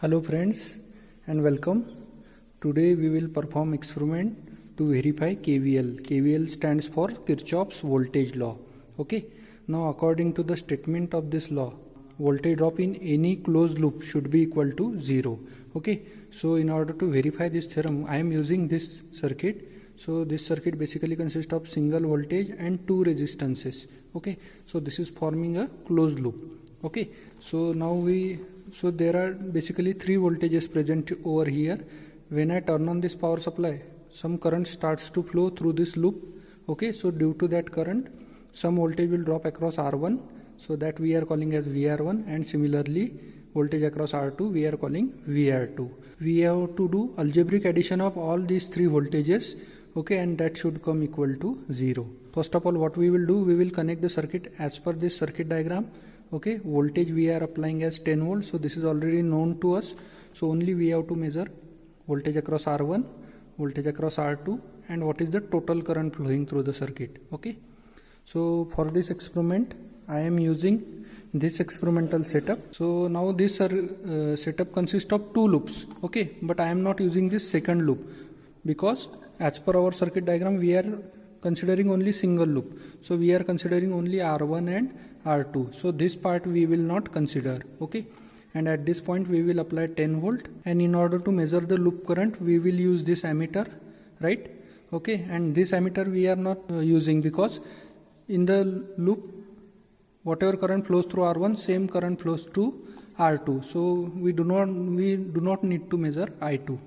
Hello friends and welcome. Today we will perform experiment to verify KVL. KVL stands for Kirchhoff's voltage law. Okay. Now according to the statement of this law, voltage drop in any closed loop should be equal to 0. Okay. So in order to verify this theorem, I am using this circuit. So this circuit basically consists of single voltage and two resistances. Okay. So this is forming a closed loop. Okay. So now so there are basically three voltages present over here. When I turn on this power supply, some current starts to flow through this loop. Okay, so due to that current, some voltage will drop across R1, so that we are calling as VR1, and similarly voltage across R2 we are calling VR2. We have to do algebraic addition of all these three voltages. Okay, and that should come equal to 0. First of all, what we will do, we will connect the circuit as per this circuit diagram. Okay, voltage we are applying as 10 volts, so this is already known to us. So only we have to measure voltage across R1, voltage across R2, and what is the total current flowing through the circuit. Okay, so for this experiment I am using this experimental setup. So now this setup consists of two loops. Okay, but I am not using this second loop because as per our circuit diagram we are considering only single loop. So we are considering only R1 and R2. So this part we will not consider. Okay, and at this point we will apply 10 volt, and in order to measure the loop current we will use this ammeter, right? Okay, and this ammeter we are not using because in the loop whatever current flows through R1, same current flows to R2. So we do not need to measure I2.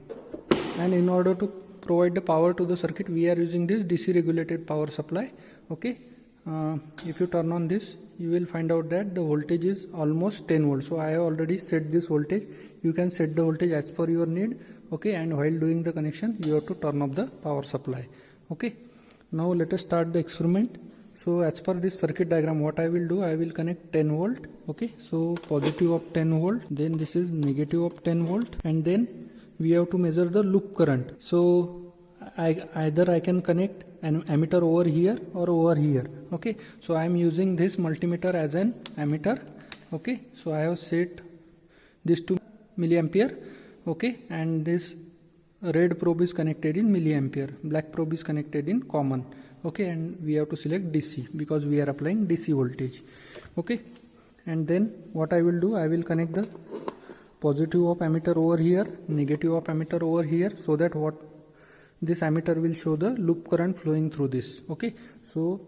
And in order to provide the power to the circuit, we are using this DC regulated power supply. Okay, if you turn on this, you will find out that the voltage is almost 10 volts. So I have already set this voltage. You can set the voltage as per your need. Okay, and while doing the connection you have to turn off the power supply. Okay, now let us start the experiment. So as per this circuit diagram, what I will do, I will connect 10 volt. Okay, so positive of 10 volt, then this is negative of 10 volt, and then we have to measure the loop current. So either I can connect an ammeter over here or over here. Okay, so I am using this multimeter as an ammeter. Okay, so I have set this to milliampere. Okay, and this red probe is connected in milliampere, black probe is connected in common. Okay, and we have to select DC because we are applying DC voltage. Okay, and then what I will do, I will connect the positive of ammeter over here, negative of ammeter over here, so that what this ammeter will show the loop current flowing through this. Okay, so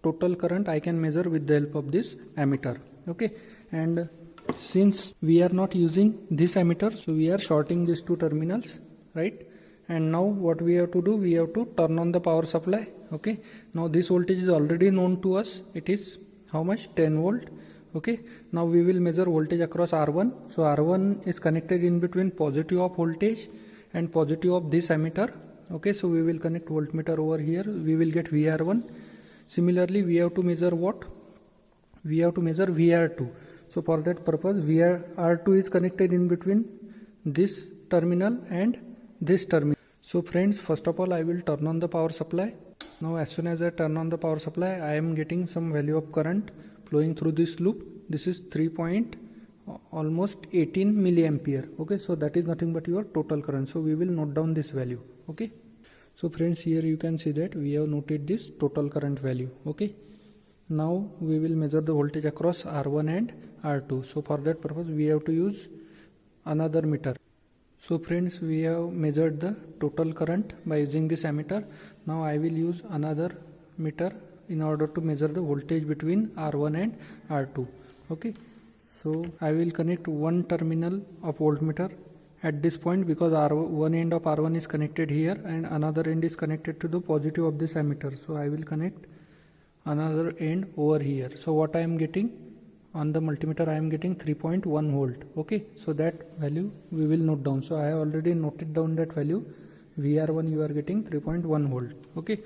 total current I can measure with the help of this ammeter. Okay, and since we are not using this ammeter, so we are shorting these two terminals, right? And now what we have to do, we have to turn on the power supply. Okay, now this voltage is already known to us. It is how much? 10 volt. Okay, now we will measure voltage across R1. So R1 is connected in between positive of voltage and positive of this ammeter. Okay, so we will connect voltmeter over here. We will get VR1. Similarly, we have to measure what? We have to measure VR2. So for that purpose, VR2 is connected in between this terminal and this terminal. So friends, first of all I will turn on the power supply. Now as soon as I turn on the power supply, I am getting some value of current flowing through this loop. This is almost 18 milliampere. Okay, so that is nothing but your total current. So we will note down this value. Okay, so friends, here you can see that we have noted this total current value. Okay, now we will measure the voltage across R1 and R2. So for that purpose we have to use another meter. So friends, we have measured the total current by using this ammeter. Now I will use another meter in order to measure the voltage between R1 and R2. Okay, so I will connect one terminal of voltmeter at this point because one end of R1 is connected here and another end is connected to the positive of this ammeter. So I will connect another end over here. So what I am getting on the multimeter, I am getting 3.1 volt. Okay, so that value we will note down. So I have already noted down that value. VR1 you are getting 3.1 volt. Okay,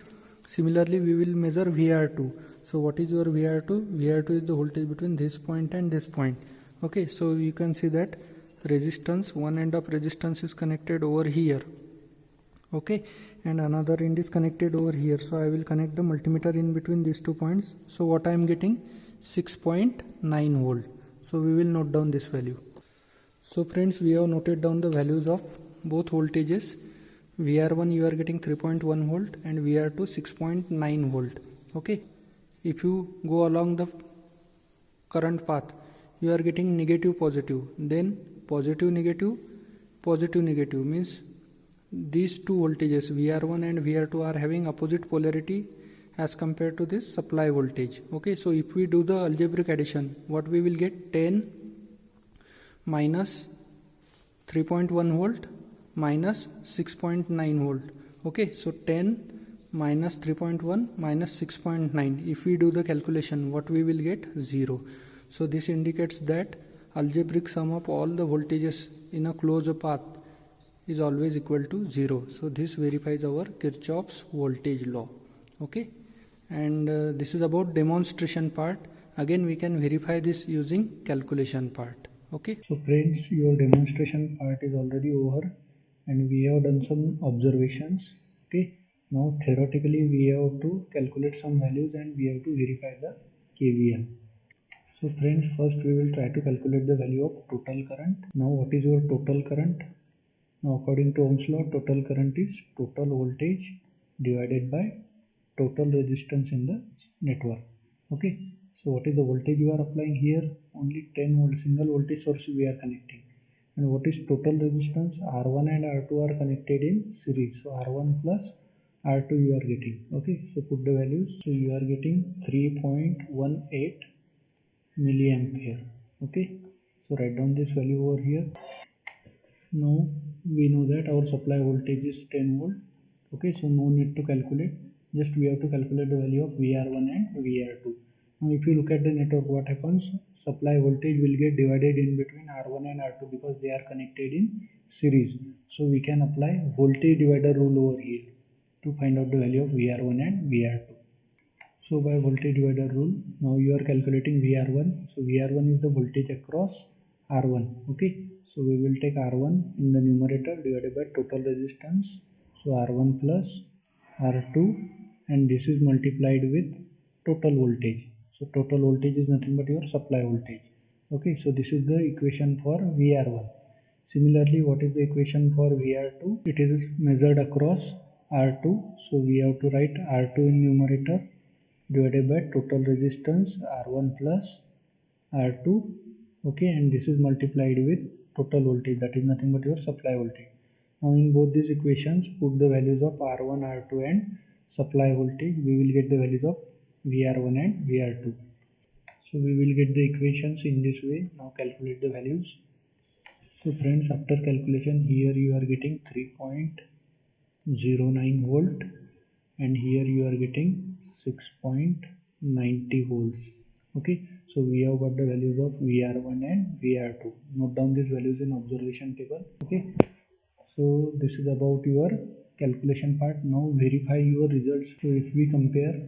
similarly we will measure VR2. So what is your VR2? VR2 is the voltage between this point and this point. Okay, so you can see that resistance, one end of resistance is connected over here. Okay, and another end is connected over here. So I will connect the multimeter in between these 2 points. So what I am getting? 6.9 volt. So we will note down this value. So friends, we have noted down the values of both voltages. VR1 you are getting 3.1 volt and VR2 6.9 volt. Okay. If you go along the current path, you are getting negative positive, then positive negative, positive negative, means these two voltages VR1 and VR2 are having opposite polarity as compared to this supply voltage. Okay, so if we do the algebraic addition, what we will get? 10 minus 3.1 volt minus 6.9 volt. Okay, so 10 minus 3.1 minus 6.9. If we do the calculation, what we will get? 0. So this indicates that algebraic sum of all the voltages in a closed path is always equal to 0. So this verifies our Kirchhoff's voltage law. Okay, and this is about demonstration part. Again we can verify this using calculation part. Okay, so friends, your demonstration part is already over and we have done some observations. Okay, now theoretically we have to calculate some values and we have to verify the KVL. So friends, first we will try to calculate the value of total current. Now what is your total current? Now according to Ohm's law, total current is total voltage divided by total resistance in the network. Okay, so what is the voltage you are applying here? Only 10 volt single voltage source we are connecting. And what is total resistance? R1 and R2 are connected in series. So R1 plus R2 you are getting. Okay, so put the values. So you are getting 3.18 milliampere. Okay, so write down this value over here. Now we know that our supply voltage is 10 volt. Okay, so no need to calculate, just we have to calculate the value of VR1 and VR2. Now if you look at the network, what happens? Supply voltage will get divided in between R1 and R2 because they are connected in series. So we can apply voltage divider rule over here to find out the value of VR1 and VR2. So by voltage divider rule, now you are calculating VR1. So VR1 is the voltage across R1. Okay, so we will take R1 in the numerator divided by total resistance. So R1 plus R2, and this is multiplied with total voltage. So total voltage is nothing but your supply voltage. Okay, so this is the equation for VR1. Similarly, what is the equation for VR2? It is measured across R2. So we have to write R2 in numerator divided by total resistance R1 plus R2. Okay, and this is multiplied with total voltage, that is nothing but your supply voltage. Now in both these equations, put the values of R1, R2 and supply voltage. We will get the values of VR1 and VR2. So we will get the equations in this way. Now calculate the values. So friends, after calculation, here you are getting 3.09 volt and here you are getting 6.90 volts. Okay, so we have got the values of VR1 and VR2. Note down these values in observation table. Okay, so this is about your calculation part. Now verify your results. So if we compare,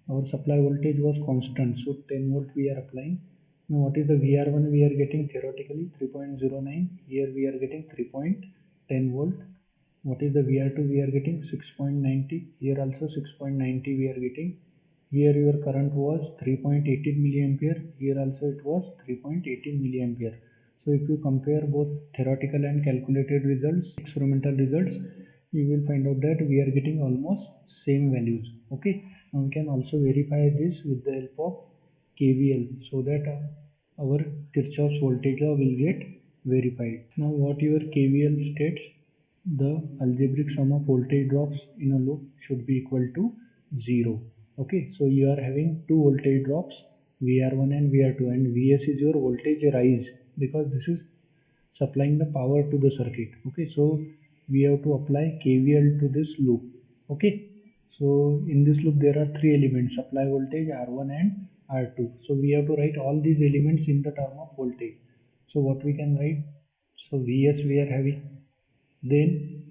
our supply voltage was constant, so 10 volt we are applying. Now what is the VR1 we are getting? Theoretically 3.09. Here we are getting 3.10 volt. What is the VR2 we are getting? 6.90. Here also 6.90 we are getting. Here your current was 3.18 milliampere. Here also it was 3.18 milliampere. So if you compare both theoretical and calculated results, experimental results, you will find out that we are getting almost same values. Okay. Now we can also verify this with the help of KVL so that our Kirchhoff's voltage law will get verified. Now what your KVL states? The algebraic sum of voltage drops in a loop should be equal to 0. Okay, so you are having two voltage drops, VR1 and VR2, and Vs is your voltage rise because this is supplying the power to the circuit. Okay, so we have to apply KVL to this loop. Okay, so in this loop there are three elements: supply voltage, R1 and R2. So we have to write all these elements in the term of voltage. So what we can write? So Vs we are having, then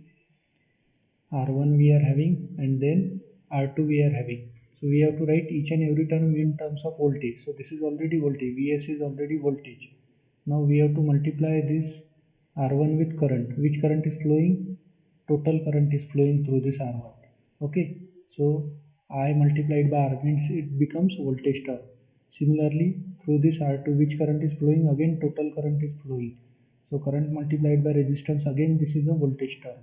R1 we are having, and then R2 we are having. So we have to write each and every term in terms of voltage. So this is already voltage, Vs is already voltage. Now we have to multiply this R1 with current. Which current is flowing? Total current is flowing through this R1. Okay, so I multiplied by R means it becomes voltage term. Similarly, through this R2, which current is flowing? Again total current is flowing. So current multiplied by resistance, again this is a voltage term.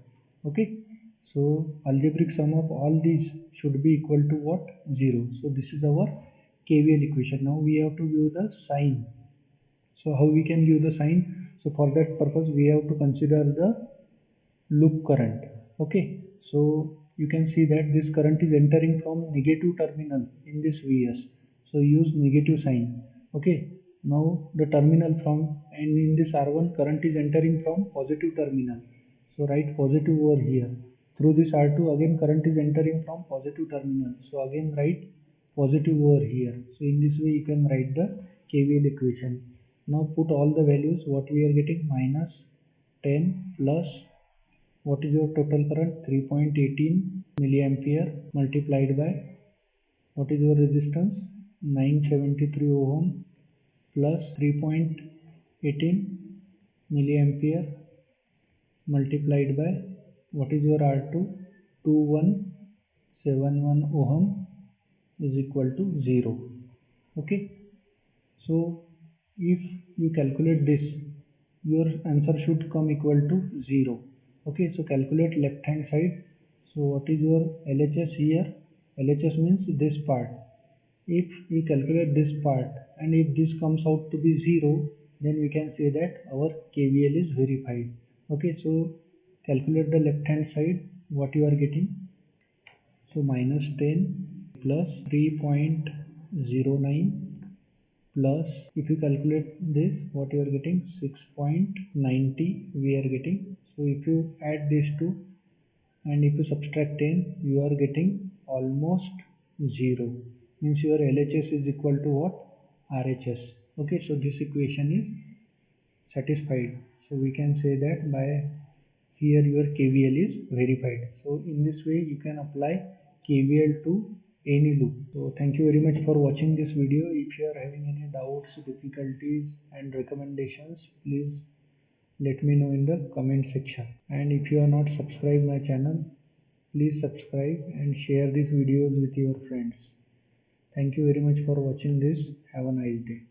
Okay, so algebraic sum of all these should be equal to what? 0. So this is our KVL equation. Now we have to give the sign. So how we can give the sign? So for that purpose we have to consider the loop current. Okay, so you can see that this current is entering from negative terminal in this Vs. So use negative sign. Okay, now the terminal from, and in this R1 current is entering from positive terminal. So write positive over here. Through this R2 again current is entering from positive terminal. So again write positive over here. So in this way you can write the KVL equation. Now put all the values. What we are getting? Minus 10 plus, what is your total current? 3.18 milliampere multiplied by, what is your resistance? 973 ohm plus 3.18 milliampere multiplied by, what is your R2? 2171 ohm is equal to 0. Okay, so if you calculate this, your answer should come equal to 0. Okay, so calculate left hand side. So what is your LHS here? LHS means this part. If we calculate this part and if this comes out to be 0, then we can say that our KVL is verified. Okay, so calculate the left hand side. What you are getting? So minus 10 plus 3.09 plus, if you calculate this, what you are getting? 6.90 we are getting. So if you add these two and if you subtract 10, you are getting almost 0. Means your LHS is equal to what? RHS. Okay, so this equation is satisfied. So we can say that by here your KVL is verified. So in this way you can apply KVL to any loop. So thank you very much for watching this video. If you are having any doubts, difficulties and recommendations, please let me know in the comment section. And if you are not subscribed my channel, please subscribe and share these videos with your friends. Thank you very much for watching this. Have a nice day.